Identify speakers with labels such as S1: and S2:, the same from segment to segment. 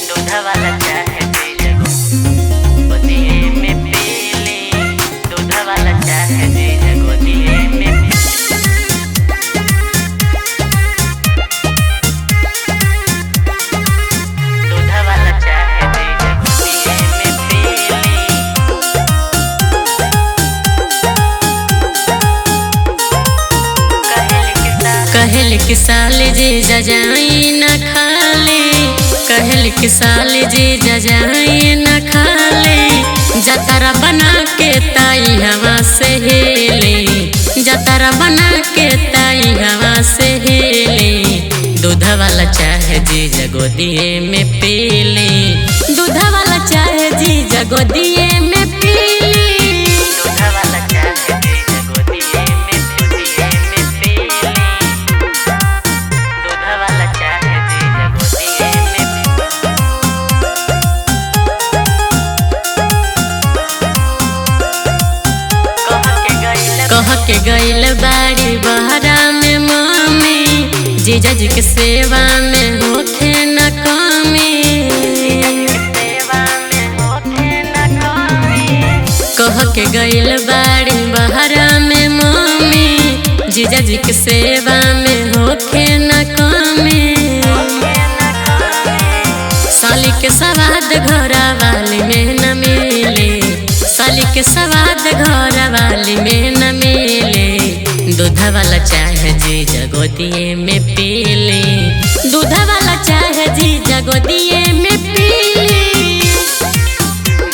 S1: दूध वाला चाहे जीजा गोदिए में पीली, दूध वाला चाहे जीजा गोदिए में दूध वाला चाहे जीजा गोदिए में पीली। कहल कि साल जीजा जाई न खाले, कहल कि साल जीजा जाई न खाले, जतरा बना के ताई हवा से हेले, जतरा बना के ताई हवा से हेले। दूध वाला चाहे जीजा गोदिए में पीले, दूध वाला चाहे जीजा गोदिए में पीली, दूध वाला चाहे जीजा गोदिए में पीली, दूध वाला चाहे जीजा गोदिए में। कह के गइल बाड़ी बहरा में मम्मी, जीजा जी के सेवा में होखे न कमी, कह के गइल बाड़ी बहरा में मम्मी, जीजा जी के सेवा में होखे न कमी। साली के सवाद घरा वाली में न मिले, साली के सवाद घरा वाली में न मिले। दूध वाला चाहे जीजा गोदिए में पीले, दूध वाला चाहे जीजा गोदिए में पीली,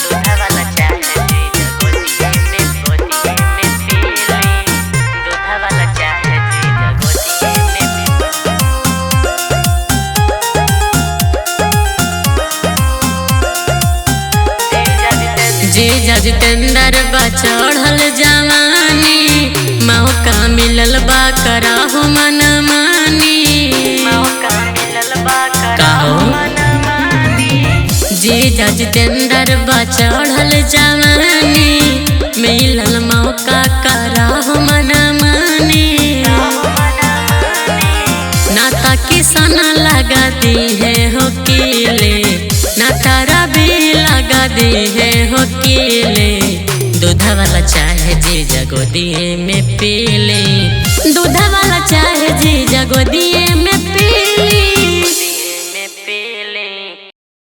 S1: दूध वाला चाहे जीजा गोदिए में पीली, दूध वाला चाहे जीजा गोदिए में। जीजा जितेंद्र बा चढ़ल जवानी, मौका मिलल बा कराहो मन मानी, जीजा जितेंद्र बा चढ़ल जवानी, मिलल मौका कराहो मन मानी। नाता किसान लगा दी है हो कीले, नाता रवि लगा दी है हो कीले। दूध वाला चाहे जीजा गोदिए में पीले, दूध वाला चाहे जीजा गोदिए में